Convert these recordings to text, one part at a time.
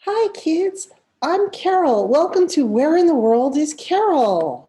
Hi, kids. I'm Carol. Welcome to Where in the World is Carol?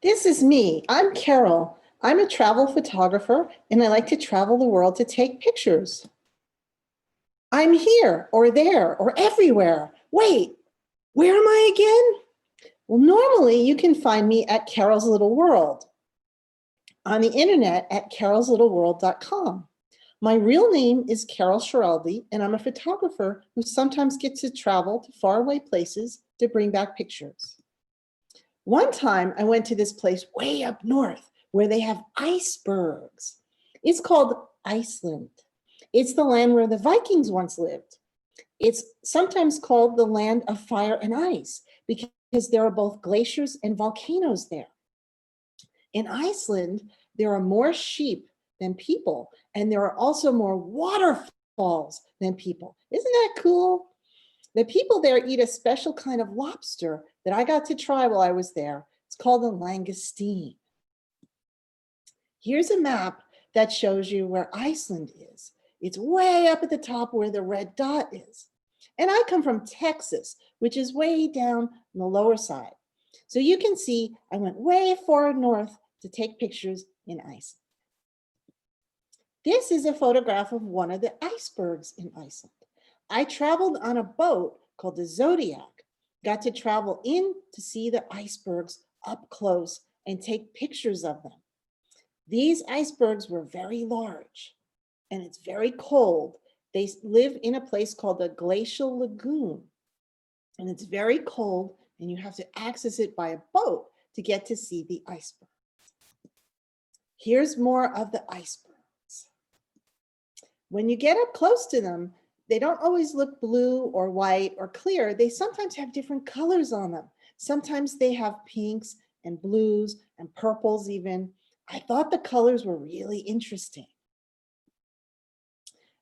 This is me. I'm Carol. I'm a travel photographer and I like to travel the world to take pictures. I'm here or there or everywhere. Wait, where am I again? Well, normally you can find me at Carol's Little World on the internet at carolslittleworld.com. My real name is Carol Schiraldi, and I'm a photographer who sometimes gets to travel to faraway places to bring back pictures. One time I went to this place way up north where they have icebergs. It's called Iceland. It's the land where the Vikings once lived. It's sometimes called the land of fire and ice because there are both glaciers and volcanoes there. In Iceland, there are more sheep than people, and there are also more waterfalls than people. Isn't that cool? The people there eat a special kind of lobster that I got to try while I was there. It's called a langoustine. Here's a map that shows you where Iceland is. It's way up at the top where the red dot is. And I come from Texas, which is way down on the lower side. So you can see I went way far north to take pictures in Iceland. This is a photograph of one of the icebergs in Iceland. I traveled on a boat called the Zodiac, got to travel in to see the icebergs up close and take pictures of them. These icebergs were very large and it's very cold. They live in a place called the glacial lagoon, and it's very cold and you have to access it by a boat to get to see the icebergs. Here's more of the icebergs. When you get up close to them, they don't always look blue or white or clear. They sometimes have different colors on them. Sometimes they have pinks and blues and purples even. I thought the colors were really interesting.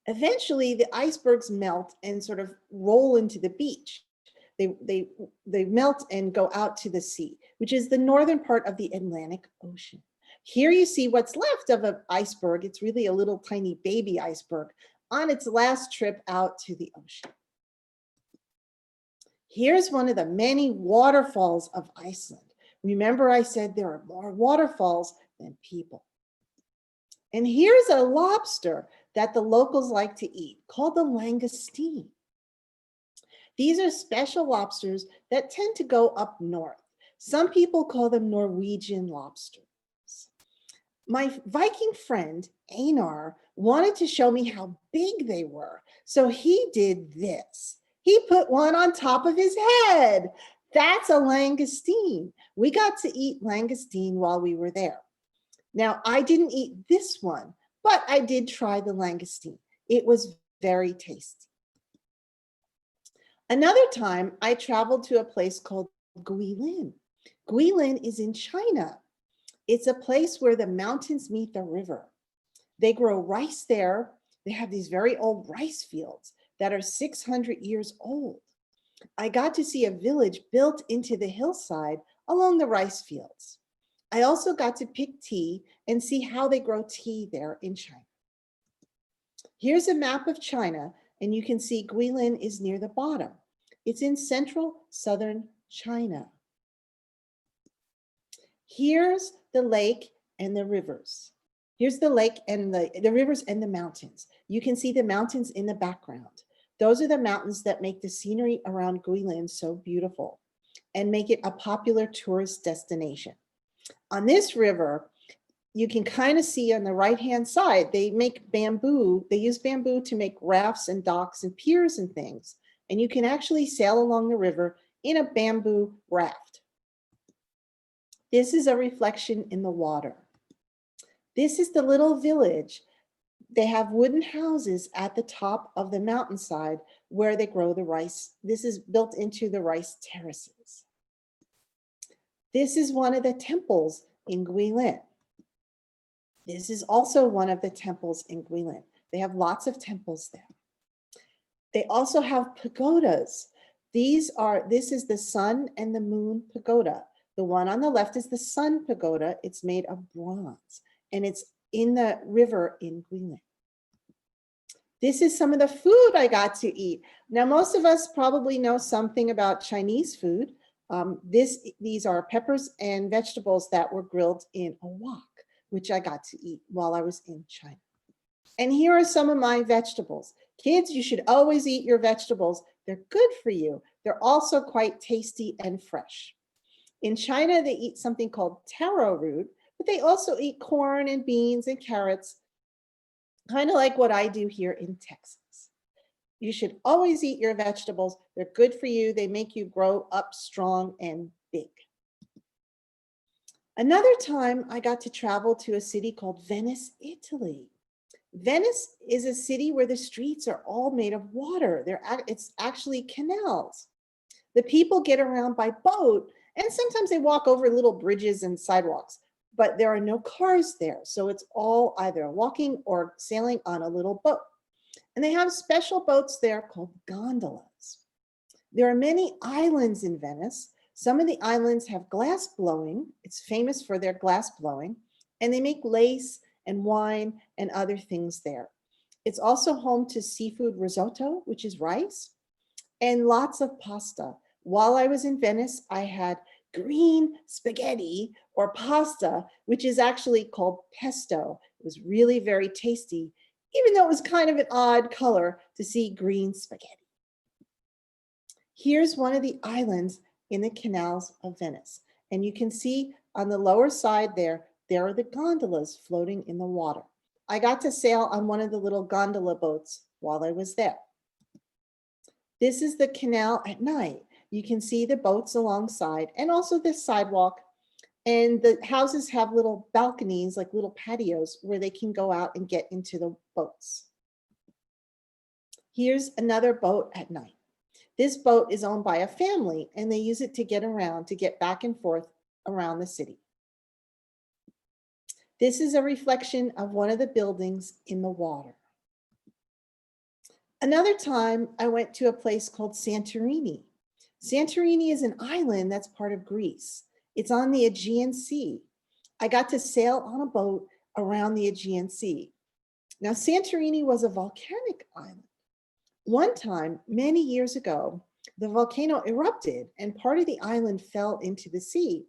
Eventually, the icebergs melt and sort of roll into the beach. They melt and go out to the sea, which is the northern part of the Atlantic Ocean. Here you see what's left of an iceberg. It's really a little tiny baby iceberg on its last trip out to the ocean. Here's one of the many waterfalls of Iceland. Remember I said there are more waterfalls than people. And here's a lobster that the locals like to eat called the langoustine. These are special lobsters that tend to go up north. Some people call them Norwegian lobsters. My Viking friend, Einar, wanted to show me how big they were. So he did this. He put one on top of his head. That's a langoustine. We got to eat langoustine while we were there. Now, I didn't eat this one, but I did try the langoustine. It was very tasty. Another time, I traveled to a place called Guilin. Guilin is in China. It's a place where the mountains meet the river. They grow rice there. They have these very old rice fields that are 600 years old. I got to see a village built into the hillside along the rice fields. I also got to pick tea and see how they grow tea there in China. Here's a map of China, and you can see Guilin is near the bottom. It's in central southern China. Here's the lake and the rivers. Here's the lake and the rivers and the mountains. You can see the mountains in the background. Those are the mountains that make the scenery around Guilin so beautiful and make it a popular tourist destination. On this river, you can kind of see on the right-hand side, they make bamboo. They use bamboo to make rafts and docks and piers and things. And you can actually sail along the river in a bamboo raft. This is a reflection in the water. This is the little village. They have wooden houses at the top of the mountainside where they grow the rice. This is built into the rice terraces. This is one of the temples in Guilin. This is also one of the temples in Guilin. They have lots of temples there. They also have pagodas. This is the sun and the moon pagoda. The one on the left is the sun pagoda. It's made of bronze and it's in the river in Guilin. This is some of the food I got to eat. Now, most of us probably know something about Chinese food. These are peppers and vegetables that were grilled in a wok, which I got to eat while I was in China. And here are some of my vegetables. Kids, you should always eat your vegetables. They're good for you. They're also quite tasty and fresh. In China, they eat something called taro root, but they also eat corn and beans and carrots, kind of like what I do here in Texas. You should always eat your vegetables. They're good for you. They make you grow up strong and big. Another time I got to travel to a city called Venice, Italy. Venice is a city where the streets are all made of water. It's actually canals. The people get around by boat, and sometimes they walk over little bridges and sidewalks, but there are no cars there. So it's all either walking or sailing on a little boat. And they have special boats there called gondolas. There are many islands in Venice. Some of the islands have glass blowing. It's famous for their glass blowing, and they make lace and wine and other things there. It's also home to seafood risotto, which is rice, and lots of pasta. While I was in Venice, I had green spaghetti or pasta, which is actually called pesto. It was really very tasty, even though it was kind of an odd color to see green spaghetti. Here's one of the islands in the canals of Venice. And you can see on the lower side there are the gondolas floating in the water. I got to sail on one of the little gondola boats while I was there. This is the canal at night. You can see the boats alongside and also the sidewalk. And the houses have little balconies, like little patios, where they can go out and get into the boats. Here's another boat at night. This boat is owned by a family, and they use it to get around, to get back and forth around the city. This is a reflection of one of the buildings in the water. Another time, I went to a place called Santorini. Santorini is an island that's part of Greece. It's on the Aegean Sea. I got to sail on a boat around the Aegean Sea. Now, Santorini was a volcanic island. One time, many years ago, the volcano erupted and part of the island fell into the sea,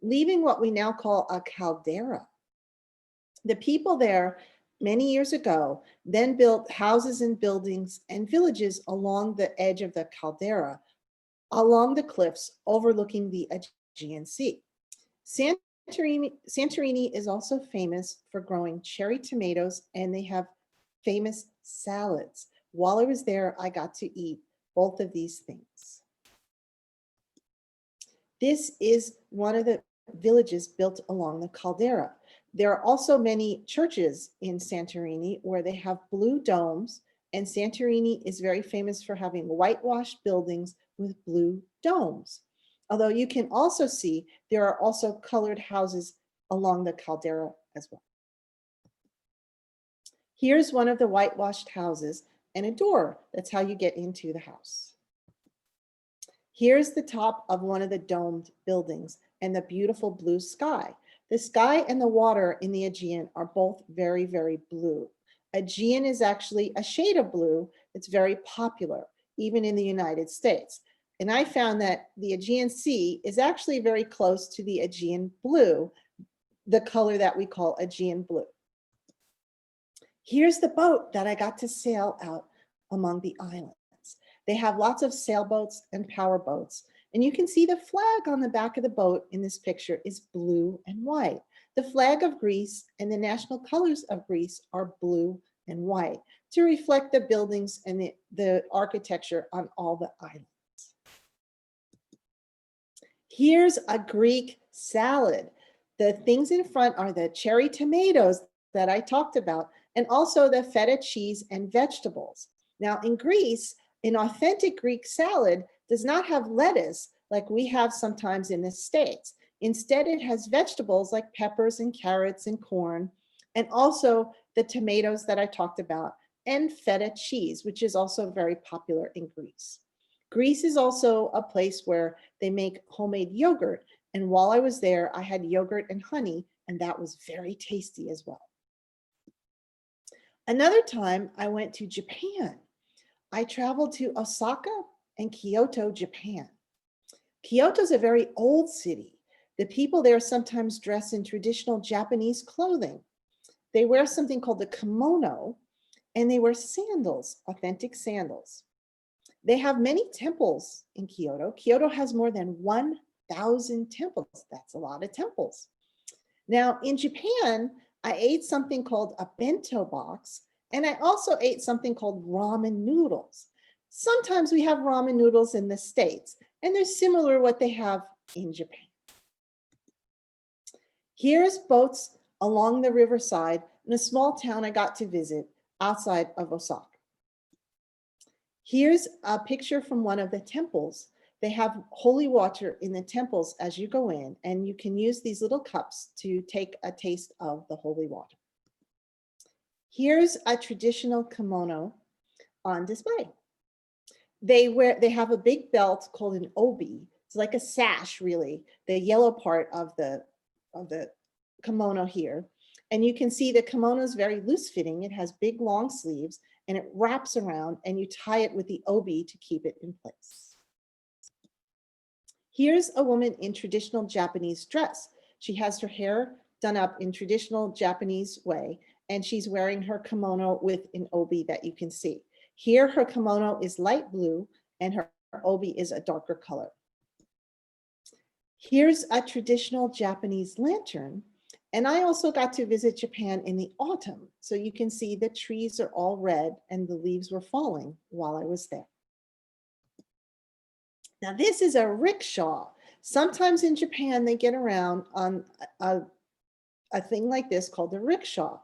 leaving what we now call a caldera. The people there many years ago then built houses and buildings and villages along the edge of the caldera, along the cliffs overlooking the Aegean Sea. Santorini is also famous for growing cherry tomatoes, and they have famous salads. While I was there, I got to eat both of these things. This is one of the villages built along the caldera. There are also many churches in Santorini where they have blue domes, and Santorini is very famous for having whitewashed buildings with blue domes. Although you can also see there are also colored houses along the caldera as well. Here's one of the whitewashed houses and a door. That's how you get into the house. Here's the top of one of the domed buildings and the beautiful blue sky. The sky and the water in the Aegean are both very, very blue. Aegean is actually a shade of blue that's very popular, even in the United States. And I found that the Aegean Sea is actually very close to the Aegean blue, the color that we call Aegean blue. Here's the boat that I got to sail out among the islands. They have lots of sailboats and power boats. And you can see the flag on the back of the boat in this picture is blue and white. The flag of Greece and the national colors of Greece are blue and white to reflect the buildings and the architecture on all the islands. Here's a Greek salad. The things in front are the cherry tomatoes that I talked about, and also the feta cheese and vegetables. Now in Greece, An authentic Greek salad does not have lettuce like we have sometimes in the States. Instead, it has vegetables like peppers and carrots and corn, and also the tomatoes that I talked about, and feta cheese, which is also very popular in Greece. Greece is also a place where they make homemade yogurt. And while I was there, I had yogurt and honey, and that was very tasty as well. Another time I went to Japan. I traveled to Osaka and Kyoto, Japan. Kyoto is a very old city. The people there sometimes dress in traditional Japanese clothing. They wear something called the kimono, and they wear sandals, authentic sandals. They have many temples in Kyoto. Kyoto has more than 1,000 temples. That's a lot of temples. Now, in Japan, I ate something called a bento box, and I also ate something called ramen noodles. Sometimes we have ramen noodles in the States, and they're similar to what they have in Japan. Here's boats along the riverside in a small town I got to visit outside of Osaka. Here's a picture from one of the temples. They have holy water in the temples as you go in, and you can use these little cups to take a taste of the holy water. Here's a traditional kimono on display. They have a big belt called an obi. It's like a sash, really, the yellow part of the kimono here. And you can see the kimono is very loose fitting. It has big long sleeves and it wraps around, and you tie it with the obi to keep it in place. Here's a woman in traditional Japanese dress. She has her hair done up in traditional Japanese way, and she's wearing her kimono with an obi that you can see. Here, her kimono is light blue and her obi is a darker color. Here's a traditional Japanese lantern. And I also got to visit Japan in the autumn. So you can see the trees are all red and the leaves were falling while I was there. Now this is a rickshaw. Sometimes in Japan, they get around on a thing like this called the rickshaw.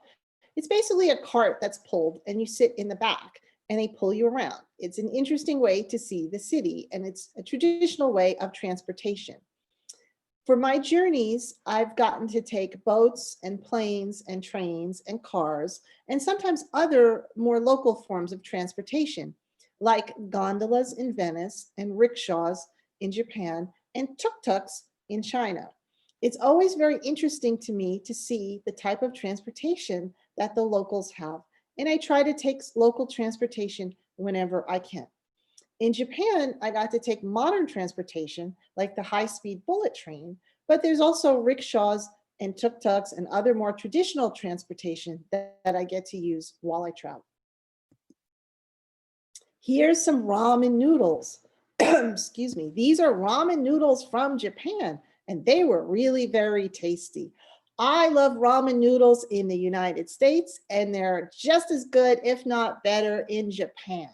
It's basically a cart that's pulled and you sit in the back and they pull you around. It's an interesting way to see the city, and it's a traditional way of transportation. For my journeys, I've gotten to take boats and planes and trains and cars, and sometimes other more local forms of transportation, like gondolas in Venice and rickshaws in Japan and tuk-tuks in China. It's always very interesting to me to see the type of transportation that the locals have, and I try to take local transportation whenever I can. In Japan, I got to take modern transportation like the high-speed bullet train, but there's also rickshaws and tuk-tuks and other more traditional transportation that I get to use while I travel. Here's some ramen noodles. Excuse me. These are ramen noodles from Japan, and they were really very tasty. I love ramen noodles in the United States, and they're just as good, if not better, in Japan.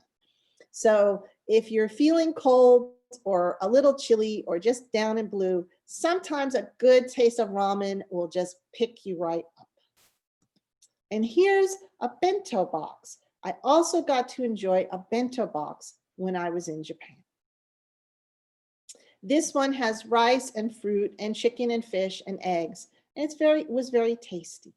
So if you're feeling cold or a little chilly or just down in blue, sometimes a good taste of ramen will just pick you right up. And here's a bento box. I also got to enjoy a bento box when I was in Japan. This one has rice and fruit and chicken and fish and eggs, and it was very tasty.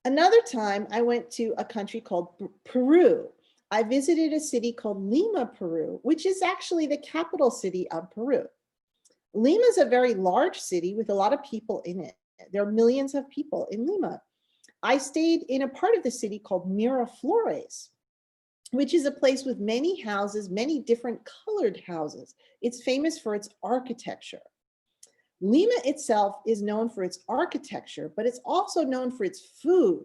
Another time I went to a country called Peru. I visited a city called Lima, Peru, which is actually the capital city of Peru. Lima is a very large city with a lot of people in it. There are millions of people in Lima. I stayed in a part of the city called Miraflores, which is a place with many houses, many different colored houses. It's famous for its architecture. Lima itself is known for its architecture, but it's also known for its food.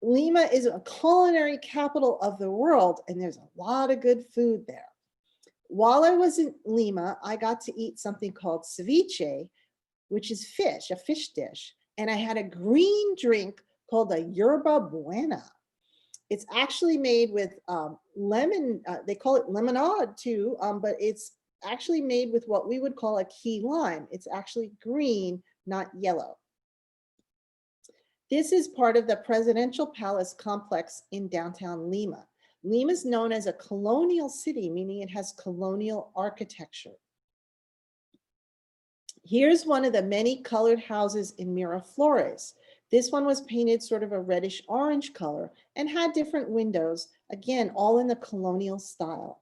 Lima is a culinary capital of the world, and there's a lot of good food there. While I was in Lima, I got to eat something called ceviche, which is fish, a fish dish. And I had a green drink called a yerba buena. It's actually made with lemon, they call it lemonade too, but it's actually made with what we would call a key lime. It's actually green, not yellow. This is part of the Presidential Palace complex in downtown Lima. Lima is known as a colonial city, meaning it has colonial architecture. Here's one of the many colored houses in Miraflores. This one was painted sort of a reddish orange color and had different windows, again, all in the colonial style.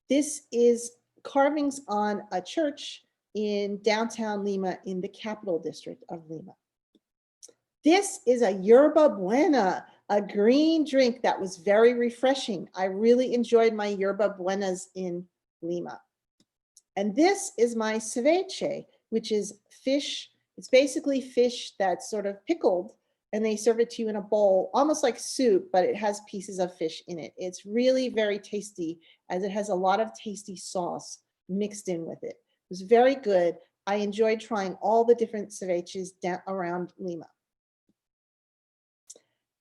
This is carvings on a church in downtown Lima in the capital district of Lima. This is a yerba buena, a green drink that was very refreshing. I really enjoyed my yerba buenas in Lima. And this is my ceviche, which is fish. It's basically fish that's sort of pickled, and they serve it to you in a bowl, almost like soup, but it has pieces of fish in it. It's really very tasty, as it has a lot of tasty sauce mixed in with it. It was very good. I enjoyed trying all the different ceviches around Lima.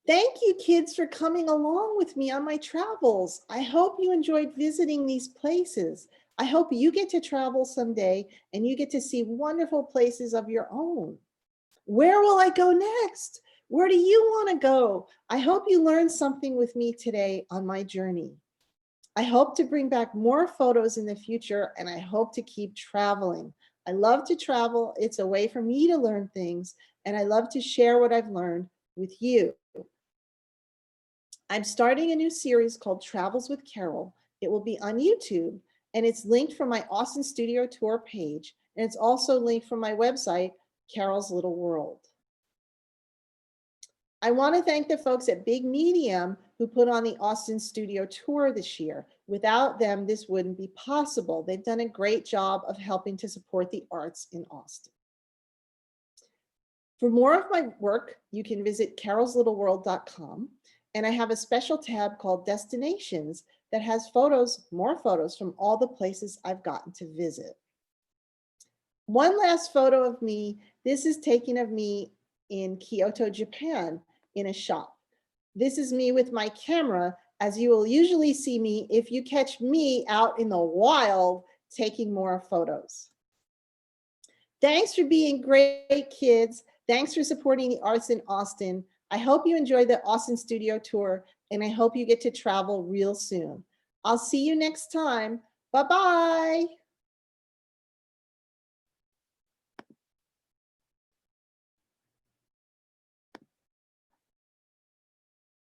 Thank you, kids, for coming along with me on my travels. I hope you enjoyed visiting these places. I hope you get to travel someday and you get to see wonderful places of your own. Where will I go next? Where do you want to go? I hope you learned something with me today on my journey. I hope to bring back more photos in the future, and I hope to keep traveling. I love to travel. It's a way for me to learn things, and I love to share what I've learned with you. I'm starting a new series called Travels with Carol. It will be on YouTube, and it's linked from my Austin Studio Tour page, and it's also linked from my website, Carol's Little World. I want to thank the folks at Big Medium who put on the Austin Studio Tour this year. Without them, this wouldn't be possible. They've done a great job of helping to support the arts in Austin. For more of my work, you can visit carolslittleworld.com, and I have a special tab called Destinations that has photos, more photos from all the places I've gotten to visit. One last photo of me. This is taken of me in Kyoto, Japan, in a shop. This is me with my camera, as you will usually see me if you catch me out in the wild taking more photos. Thanks for being great, kids. Thanks for supporting the arts in Austin. I hope you enjoy the Austin Studio Tour, and I hope you get to travel real soon. I'll see you next time. Bye-bye.